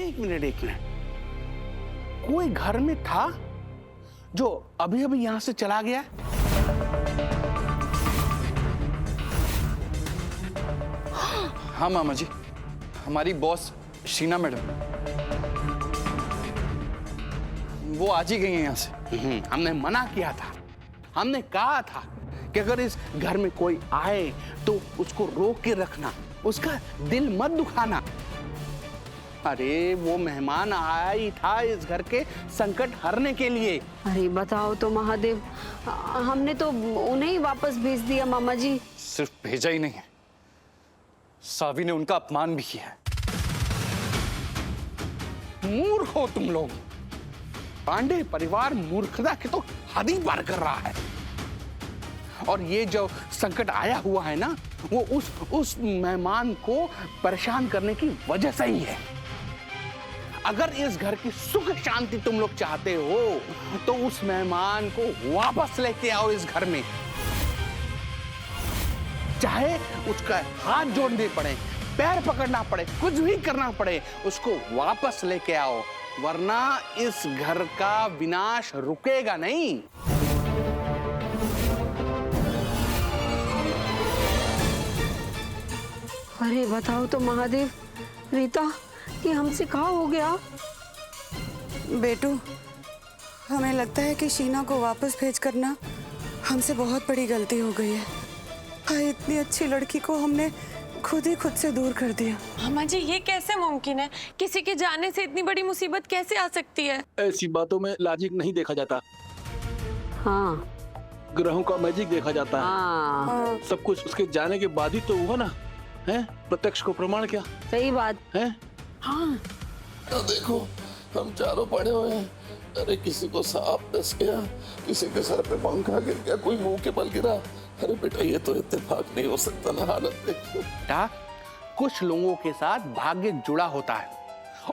एक मिनट, कोई घर में था जो अभी अभी यहां से चला गया? हाँ मामा जी, हमारी बॉस शीना मैडम, वो आज ही गई है यहाँ से। हमने मना किया था, हमने कहा था कि अगर इस घर में कोई आए तो उसको रोक के रखना, उसका दिल मत दुखाना। अरे वो मेहमान आया ही था इस घर के संकट हरने के लिए। अरे बताओ तो महादेव, हमने तो उन्हें ही वापस भेज दिया मामा जी। सिर्फ भेजा ही नहीं है, सावी ने उनका अपमान भी किया है। मूर्ख हो तुम लोग। पांडे परिवार मूर्खता की तो हद ही पार कर रहा है। और ये जो संकट आया हुआ है ना, वो उस मेहमान को परेशान करने की वजह से ही है। अगर इस घर की सुख शांति तुम लोग चाहते हो तो उस मेहमान को वापस लेके आओ इस घर में। चाहे उसका हाथ जोड़ने पड़े, पैर पकड़ना पड़े, कुछ भी करना पड़े, उसको वापस लेके आओ, वरना इस घर का विनाश रुकेगा नहीं। अरे बताओ तो महादेव, रीता ये हमसे कहाँ हो गया? बेटू, हमें लगता है कि शीना को वापस भेज करना हमसे बहुत बड़ी गलती हो गई है। इतनी अच्छी लड़की को हमने खुद से दूर कर दिया। मामा जी, ये कैसे मुमकिन है? किसी के जाने से इतनी बड़ी मुसीबत कैसे आ सकती है? ऐसी बातों में लॉजिक नहीं देखा जाता। हाँ, ग्रहों का मैजिक देखा जाता है। हाँ, सब कुछ उसके जाने के बाद ही तो हुआ ना, है? प्रत्यक्ष को प्रमाण क्या सही बात है? हाँ। तो देखो, हम चारों पड़े हुए हैं। अरे किसी को सांप डस गया, किसी के सर पे पंखा गिर गया, कोई मुंह के बल गिरा। अरे बेटा, ये तो इत्तेफाक नहीं हो सकता ना। हालत देखो बेटा, कुछ लोगों के साथ भाग्य जुड़ा होता है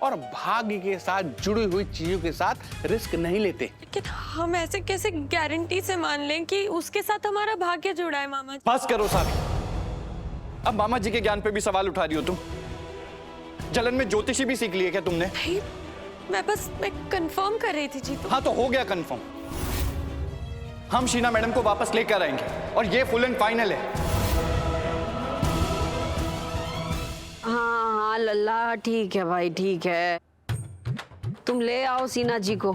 और भाग्य के साथ जुड़ी हुई चीजों के साथ रिस्क नहीं लेते। लेकिन हम ऐसे कैसे गारंटी से मान लें कि उसके साथ हमारा भाग्य जुड़ा है? मामा जी बस करो सावी, अब मामा जी के ज्ञान पे भी सवाल उठा रही हो तुम। जलन में ज्योतिषी भी सीख ली है क्या तुमने? मैं कंफर्म कर रही थी जी। तो हाँ, तो हो गया कंफर्म। हम शीना मैडम को वापस लेकर आएंगे और ये फुल एंड फाइनल है। हाँ लल्ला, ठीक है भाई, ठीक है। तुम ले आओ सीना जी को,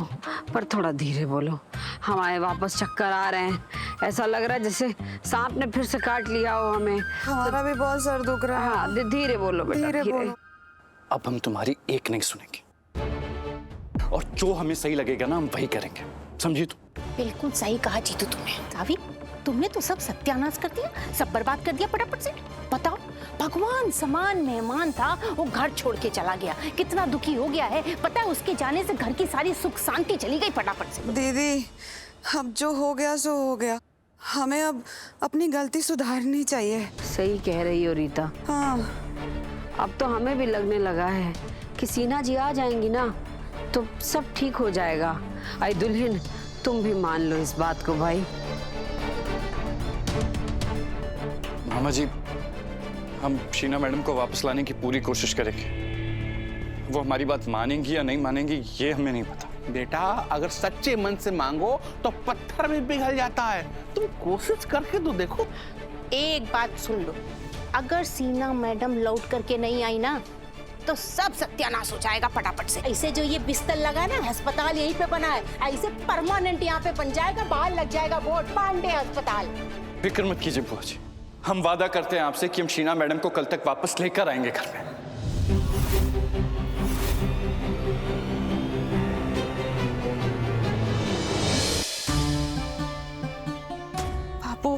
पर थोड़ा धीरे बोलो। हमारे वापस चक्कर आ रहे हैं, ऐसा लग रहा है जैसे सांप ने फिर से काट लिया हो हमें। हमारा भी बहुत सर दुख रहा है। हाँ, धीरे बोलो बेटा, धीरे बोलो। अब हम तुम्हारी एक नहीं सुनेंगे और जो हमें सही लगेगा ना, हम वही करेंगे, समझी तू? बिल्कुल सही कहा जीतू तुमने। सावी, तुमने तो सब सत्यानाश कर दिया, सब बर्बाद कर दिया फटाफट से। बताओ, भगवान समान मेहमान था, वो घर छोड़ के चला गया, कितना दुखी हो गया है। पता है, उसके जाने से घर की सारी सुख शांति चली गई फटाफट से। दीदी, अब जो हो गया सो हो गया। हमें अब अपनी गलती सुधारनी चाहिए। सही कह रही हो रीता। हाँ, अब तो हमें भी लगने लगा है कि सीना जी आ जाएंगी ना तो सब ठीक हो जाएगा। आई दुल्हन, तुम भी मान लो इस बात को भाई। मामा जी, हम शीना मैडम को वापस लाने की पूरी कोशिश करेंगे। वो हमारी बात मानेंगी या नहीं मानेंगी, ये हमें नहीं पता। बेटा, अगर सच्चे मन से मांगो तो पत्थर भी पिघल जाता है। तुम कोशिश करके तो देखो। एक बात सुन लो, अगर सीना मैडम लौट करके नहीं आई ना तो सब सत्यानाश हो जाएगा फटाफट से। ऐसे जो ये बिस्तर लगा है ना, अस्पताल यहीं पे बना है, ऐसे परमानेंट यहाँ पे बन जाएगा, बाहर लग जाएगा बोर्ड, पांडे अस्पताल। फिक्र मत कीजिए बुआ जी, हम वादा करते हैं आपसे कि हम शीना मैडम को कल तक वापस लेकर आएंगे घर में। बाबू,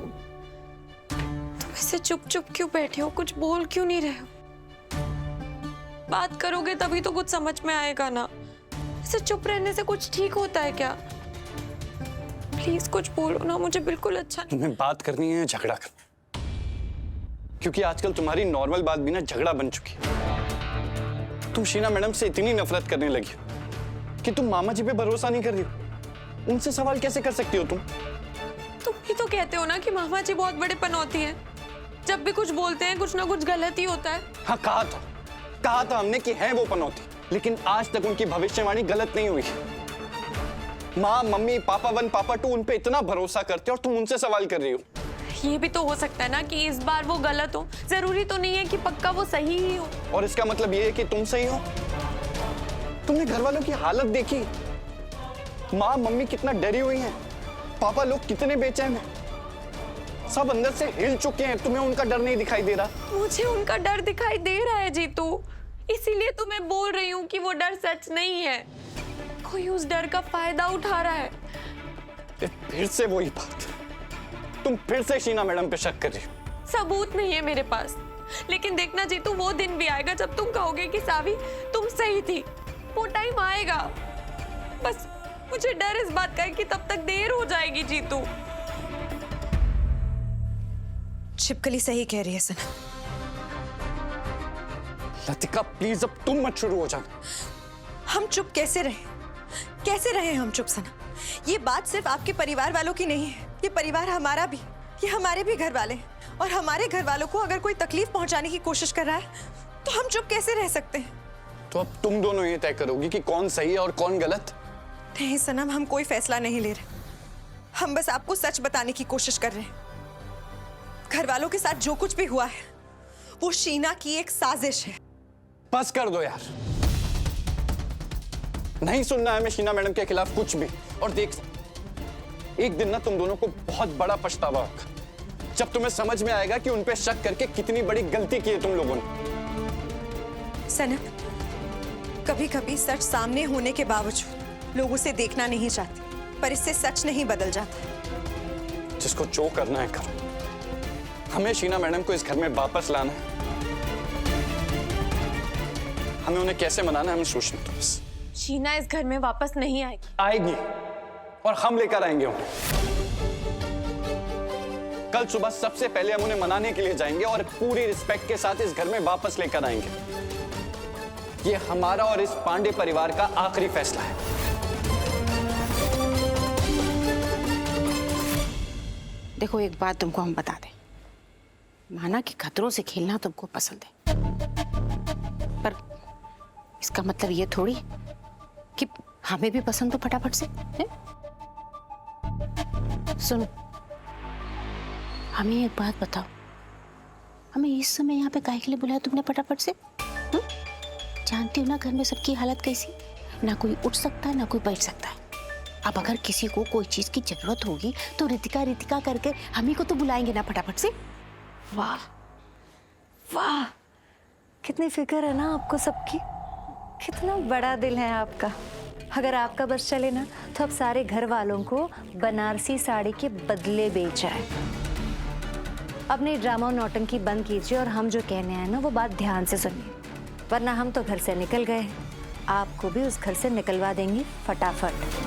तुम ऐसे चुप चुप क्यों बैठे हो? कुछ बोल क्यों नहीं रहे हो? बात करोगे तभी तो कुछ समझ में आएगा ना। ऐसे चुप रहने से कुछ ठीक होता है क्या? प्लीज कुछ बोलो ना, मुझे बिल्कुल अच्छा नहीं। तुम्हें बात करनी है, झगड़ा करना, क्योंकि आजकल तुम्हारी नॉर्मल बात भी ना झगड़ा बन चुकी है। तुम शीना मैडम से इतनी नफरत करने लगी हो कि तुम मामा जी पे भरोसा नहीं कर रही हो। उनसे सवाल कैसे कर सकती हो तुम? तुम ही तो कहते हो ना कि मामा जी बहुत बड़े पनौती हैं। जब भी कुछ बोलते हैं कुछ ना कुछ गलत ही होता है। हाँ, कहा था हमने कि है वो पनौती, लेकिन आज तक उनकी भविष्यवाणी गलत नहीं हुई। माँ, मम्मी, पापा 1, पापा 2 उन पे इतना भरोसा करते हो और तुम उनसे सवाल कर रही हो। ये भी तो हो सकता है ना कि इस बार वो गलत हो, जरूरी तो नहीं है कि पक्का वो सही ही हो। और इसका मतलब ये है कि तुम सही हो? तुमने घर वालों की हालत देखी? माँ, मम्मी कितना डरी हुई हैं, पापा लोग कितने बेचैन हैं, सब अंदर से हिल चुके हैं। तुम्हें उनका डर नहीं दिखाई दे रहा? मुझे उनका डर दिखाई दे रहा है जीतू, इसीलिए तो मैं बोल रही हूँ कि वो डर सच नहीं है, कोई उस डर का फायदा उठा रहा है। फिर से वही बात, तुम फिर से शीना मैडम पे शक कर रही हो। सबूत नहीं है मेरे पास, लेकिन देखना जीतू, वो दिन भी आएगा जब तुम कहोगे कि सावी तुम सही थी। वो टाइम आएगा, बस मुझे डर इस बात का है कि तब तक देर हो जाएगी जीतू। छिपकली सही कह रही है सनम। लतिका प्लीज अब तुम मत शुरू हो जाना। हम चुप कैसे रहे? कैसे रहे हम चुप सनम? ये बात सिर्फ आपके परिवार वालों की नहीं है, ये परिवार हमारा भी, ये हमारे भी घर वाले हैं। और हमारे घर वालों को अगर कोई तकलीफ पहुंचाने की कोशिश कर रहा है तो हम चुप कैसे रह सकते हैं? तो अब तुम दोनों ये तय करोगी कि कौन सही है और कौन गलत? नहीं सनम, हम कोई फैसला नहीं ले रहे, हम बस आपको सच बताने की कोशिश कर रहे हैं। घर वालों के साथ जो कुछ भी हुआ है वो शीना की एक साजिश है। बस कर दो यार, नहीं सुनना है हमें शीना मैडम के खिलाफ कुछ भी। और देख, एक दिन ना तुम दोनों को बहुत बड़ा पछतावा होगा जब तुम्हें समझ में आएगा कि उन पे शक करके कितनी बड़ी गलती की है तुम लोगों ने। सनम, कभी कभी सच सामने होने के बावजूद लोग उसे देखना नहीं चाहते, पर इससे सच नहीं बदल जाता। जिसको जो करना है करो, हमें शीना मैडम को इस घर में वापस लाना है। हमें उन्हें कैसे मनाना है हमें सोचना तो बस। शीना इस घर में वापस नहीं आएगी। आएगी, और हम लेकर आएंगे उन्हें। कल सुबह सबसे पहले हम उन्हें मनाने के लिए जाएंगे और पूरी रिस्पेक्ट के साथ इस घर में वापस लेकर आएंगे। ये हमारा और इस पांडे परिवार का आखिरी फैसला है। देखो, एक बात तुमको हम बता दें, माना कि खतरों से खेलना तुमको पसंद है, पर इसका मतलब ये थोड़ी कि हमें भी पसंद हो फटाफट से है? सुनो, हमें एक बात बताओ, हमें इस समय यहाँ पे काहे के लिए बुलाया तुमने फटाफट से? जानती हो ना घर में सबकी हालत कैसी, ना कोई उठ सकता है ना कोई बैठ सकता है। अब अगर किसी को कोई चीज की जरूरत होगी तो रितिका रितिका करके हम ही को तो बुलाएंगे ना फटाफट से। वाह वाह, कितनी फिक्र है ना आपको सबकी, कितना बड़ा दिल है आपका। अगर आपका बस चले ना तो अब सारे घर वालों को बनारसी साड़ी के बदले बेच आए। अपने ड्रामा और नौटंकी बंद कीजिए और हम जो कहने आए ना वो बात ध्यान से सुनिए, वरना हम तो घर से निकल गए, आपको भी उस घर से निकलवा देंगे फटाफट।